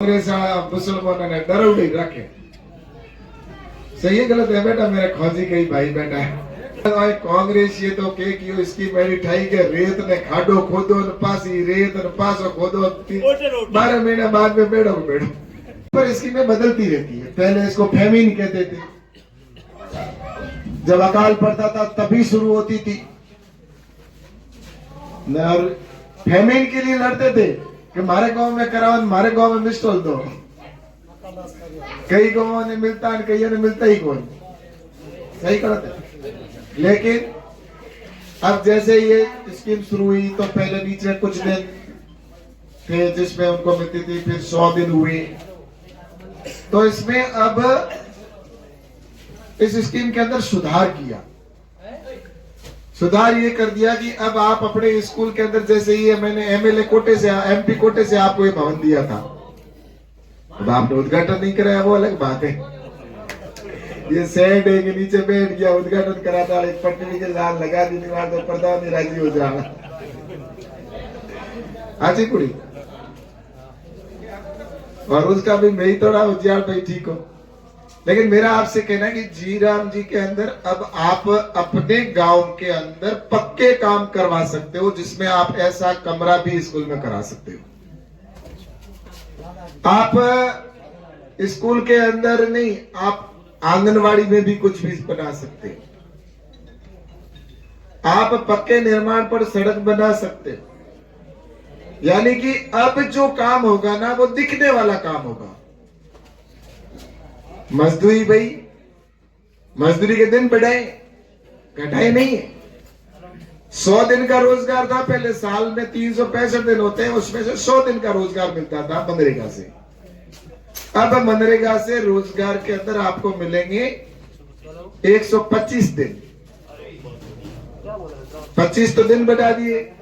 कांग्रेस मुसलमानों ने डरौड़ी रखे। सही है गलत है बेटा? मेरे खोजी कई भाई बेटा है कांग्रेस ये तो के की इसकी मेरी ठाई के रेत ने खाडो खोदो न पासी रेत न पासो खोदो 12 महीने बाद में बेड़ो बेड़ो पर इसकी में बदलती रहती है। पहले इसको फेमिन कहते थे, जब अकाल पड़ता था तभी शुरू होती थी। और फेमिन के लिए लड़ते थे कि हमारे गांव में कराओ, हमारे गांव में मिस्टोल दो। कई गांवों ने मिलता है, कई ने मिलता ही कौन। सही करते। लेकिन अब जैसे ये स्कीम शुरू हुई तो पहले बीच में कुछ दिन थे जिसमें उनको मिलती थी, फिर 100 दिन हुए। तो इसमें अब इस स्कीम के अंदर सुधार किया। सुधार ये कर दिया कि अब आप अपने स्कूल के अंदर, जैसे ये मैंने एमएलए कोटे से एमपी कोटे से आपको ये भवन दिया था, अब आपने उद्घाटन नहीं कराया वो अलग बात है। ये सेड है के नीचे बैठ गया, उद्घाटन कराता एक पटरी के लाल लगा दी दीवार तो पर्दा नहीं राजी हो जाना। आजी कुड़ी और उसका भी मैं ही थोड़ा उज्जाल भाई ठीक हो। लेकिन मेरा आपसे कहना है कि जी राम जी के अंदर अब आप अपने गांव के अंदर पक्के काम करवा सकते हो, जिसमें आप ऐसा कमरा भी स्कूल में करा सकते हो। आप स्कूल के अंदर नहीं, आप आंगनवाड़ी में भी कुछ भी बना सकते हो। आप पक्के निर्माण पर सड़क बना सकते हो। यानी कि अब जो काम होगा ना वो दिखने वाला काम होगा। मजदूरी भाई, मजदूरी के दिन बढ़ाए घटाए नहीं है। 100 दिन का रोजगार था पहले, साल में 365 दिन होते हैं, उसमें से 100 दिन का रोजगार मिलता था मनरेगा से। अब मनरेगा से रोजगार के अंदर आपको मिलेंगे 125 दिन। 25 तो दिन बढ़ा दिए।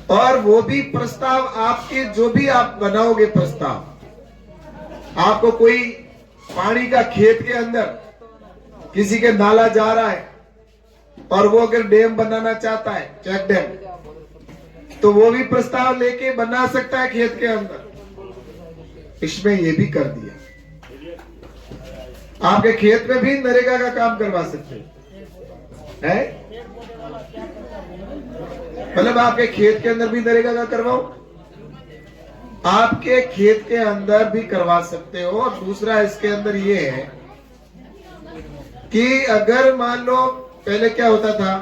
और वो भी प्रस्ताव आपके, जो भी आप बनाओगे प्रस्ताव, आपको कोई पानी का खेत के अंदर किसी के नाला जा रहा है और वो अगर डैम बनाना चाहता है, चेक डैम, तो वो भी प्रस्ताव लेके बना सकता है खेत के अंदर। इसमें ये भी कर दिया। आपके खेत में भी नरेगा का काम करवा सकते हैं। मतलब आपके खेत के अंदर भी नरेगा का करवाओ, आपके खेत के अंदर भी करवा सकते हो। और दूसरा इसके अंदर ये है कि अगर मान लो पहले क्या होता था,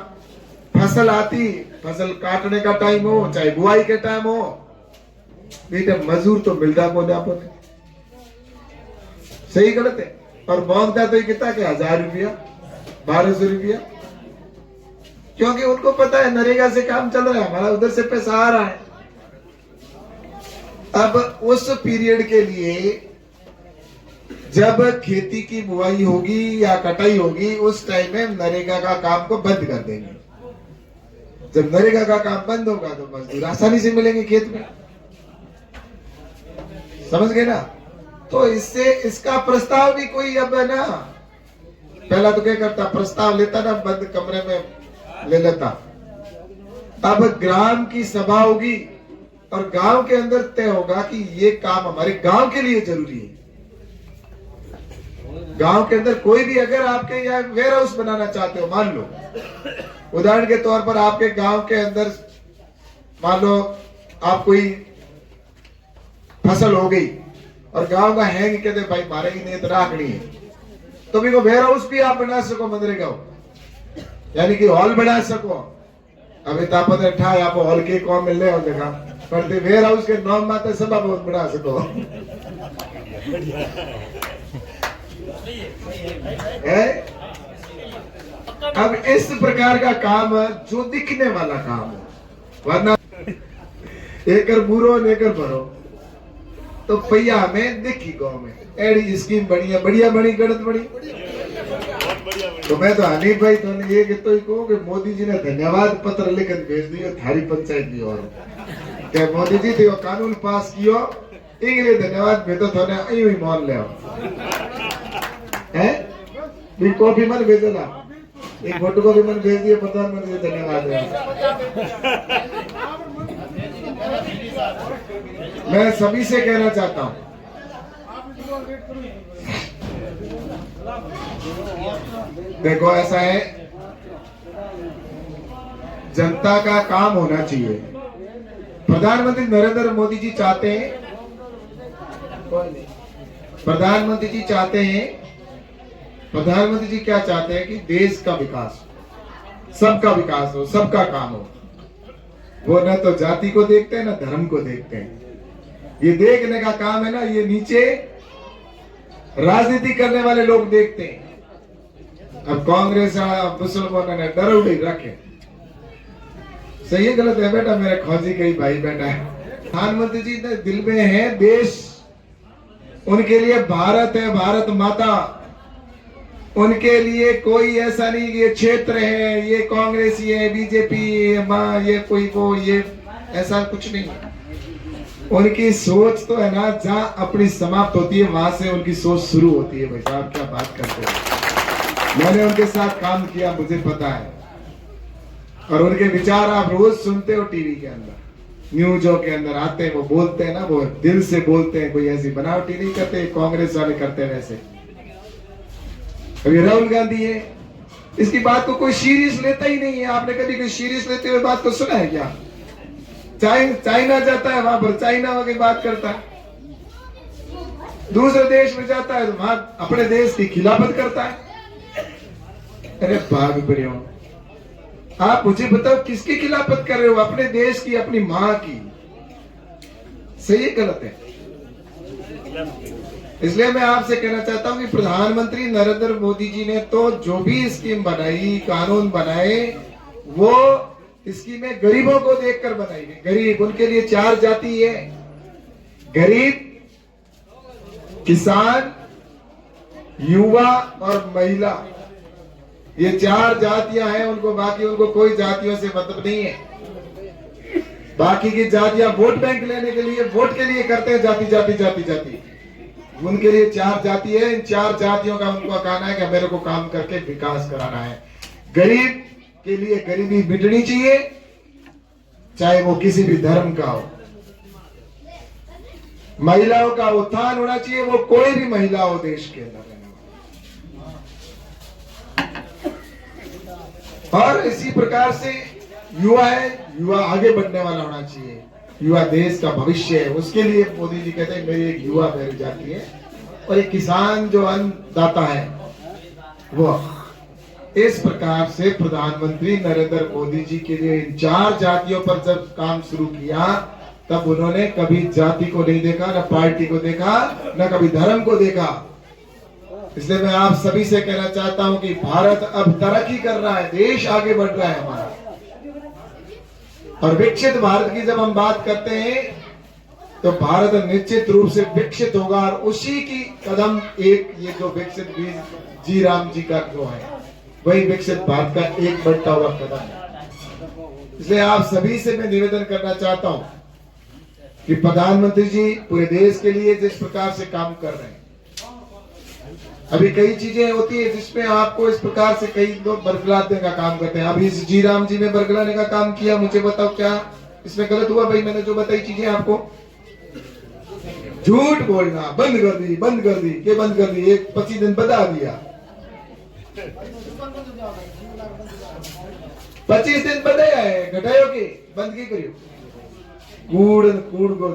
फसल आती, फसल काटने का टाइम हो चाहे बुआई के टाइम हो, बेटा मजदूर तो मिलता को ना पड़े। सही गलत है? और मांगता तो कितना के 1000 रुपया 1200 रुपया, क्योंकि उनको पता है नरेगा से काम चल रहा है, हमारा उधर से पैसा आ रहा है। अब उस पीरियड के लिए जब खेती की बुआई होगी या कटाई होगी, उस टाइम में नरेगा का काम को बंद कर देंगे। जब नरेगा का काम बंद होगा तो मजदूर आसानी से मिलेंगे खेत में। समझ गए ना? तो इससे इसका प्रस्ताव भी कोई अब है ना, पहला तो क्या करता, प्रस्ताव लेता ना, बंद कमरे में ले लेता। अब ग्राम की सभा होगी और गांव के अंदर तय होगा कि ये काम हमारे गांव के लिए जरूरी है। गांव के अंदर कोई भी अगर आपके यहाँ वेयर हाउस बनाना चाहते हो, मान लो उदाहरण के तौर पर आपके गांव के अंदर मान लो आप कोई फसल हो गई और गांव का हैंग कहते भाई मारे ही नहीं तो राखनी है, तो भी वो वेयर हाउस भी आप बना सको मनरेगा, यानी कि हॉल बना सको। अभी तापत अठा आप हॉल के कौन मिल रहे हो जगह पर वेयर हाउस के नाम माते सब आप बना सको है। अब इस प्रकार का काम जो दिखने वाला काम है, वरना एकर बुरो नेकर भरो तो पैया हमें दिखी गाँव में एडी स्कीम बनी है, बढ़िया बनी गणत बनी। तो मैं तो हनीफ भाई तो ये कहते ही कहूँ कि मोदी जी ने धन्यवाद पत्र लिखकर भेज दियो थारी पंचायत की ओर, क्या मोदी जी थे कानून पास कियो, इसके लिए धन्यवाद मैं तो थोड़े यूं ही मान ले हैं। भी कॉफी मन भेजना, एक फोटो कॉफी मन भेज दिए प्रधानमंत्री धन्यवाद है। मैं सभी से कहना चाहता हूं, देखो ऐसा है, जनता का काम होना चाहिए। प्रधानमंत्री नरेंद्र मोदी जी चाहते हैं, प्रधानमंत्री जी क्या चाहते हैं कि देश का विकास, सबका विकास हो, सबका काम हो। वो न तो जाति को देखते हैं, न धर्म को देखते हैं। ये देखने का काम है ना, ये नीचे राजनीति करने वाले लोग देखते हैं। अब कांग्रेस मुसलमानों ने डर उड़ी रखे, सही है गलत है बेटा, मेरे खौजी कई भाई बेटा है। प्रधानमंत्री जी ने दिल में है देश, उनके लिए भारत है, भारत माता। उनके लिए कोई ऐसा नहीं ये क्षेत्र है, ये कांग्रेस, ये बीजेपी, ये कोई वो, ये ऐसा कुछ नहीं है। उनकी सोच तो है ना, जहां अपनी समाप्त होती है वहां से उनकी सोच शुरू होती है। भाई साहब क्या बात करते हैं, मैंने उनके साथ काम किया, मुझे पता है। और उनके विचार आप रोज सुनते हो टीवी के अंदर, न्यूज़ों के अंदर आते हैं, वो बोलते हैं ना, वो दिल से बोलते हैं, कोई ऐसी बनावटी नहीं करते कांग्रेस वाले करते हैं वैसे। अभी राहुल गांधी है, इसकी बात को कोई सीरियस लेता ही नहीं है। आपने कभी कोई सीरियस लेते हुए बात को सुना है क्या? चाइना जाता है, वहां पर चाइना की बात करता है, दूसरे देश में जाता है तो वहां अपने देश की खिलाफत करता है। अरे भाग बढ़िया, आप मुझे बताओ किसकी खिलाफत कर रहे हो? अपने देश की, अपनी मां की। सही है गलत है? इसलिए मैं आपसे कहना चाहता हूं कि प्रधानमंत्री नरेंद्र मोदी जी ने तो जो भी स्कीम बनाई, कानून बनाए, वो स्कीमें गरीबों को देखकर बनाई गई। गरीब, उनके लिए 4 जाति है, गरीब, किसान, युवा और महिला। ये 4 जातियां हैं उनको, बाकी उनको कोई जातियों से मतलब नहीं है। बाकी की जातियां वोट बैंक लेने के लिए, वोट के लिए करते हैं जाति जाति जाति जाति। उनके लिए 4 जाति है, इन 4 जातियों का उनको कहना है कि मेरे को काम करके विकास कराना है। गरीब के लिए गरीबी मिटनी चाहिए, चाहे वो किसी भी धर्म का हो। महिलाओं का उत्थान होना चाहिए, वो कोई भी महिला हो देश के अंदर। और इसी प्रकार से युवा है, युवा आगे बढ़ने वाला होना चाहिए। युवा देश का भविष्य है, उसके लिए मोदी जी कहते हैं मेरी एक युवा मेरी जाति है। और एक किसान जो अन्नदाता है वो। इस प्रकार से प्रधानमंत्री नरेंद्र मोदी जी के लिए इन 4 जातियों पर जब काम शुरू किया, तब उन्होंने कभी जाति को नहीं देखा, न पार्टी को देखा, न कभी धर्म को देखा। इसलिए मैं आप सभी से कहना चाहता हूं कि भारत अब तरक्की कर रहा है, देश आगे बढ़ रहा है हमारा। और विकसित भारत की जब हम बात करते हैं तो भारत निश्चित रूप से विकसित होगा। और उसी की कदम एक ये जो विकसित जी राम जी का जो है, वही विकसित भारत का एक बढ़ता हुआ कदम है। इसलिए आप सभी से मैं निवेदन करना चाहता हूं कि प्रधानमंत्री जी पूरे देश के लिए जिस प्रकार से काम कर रहे हैं, अभी कई चीजें होती है जिसमें आपको इस प्रकार से कई लोग बरगलाने का काम करते हैं। अभी इस जी राम जी में बरगलाने का काम किया, मुझे बताओ क्या इसमें गलत हुआ? भाई मैंने जो बताई चीजें आपको, झूठ बोलना बंद कर दी, बंद कर दी, के बंद कर दी, एक 25 दिन बता दिया, 25 दिन बताया है, घटायो के बंद की करियो, कूड़ को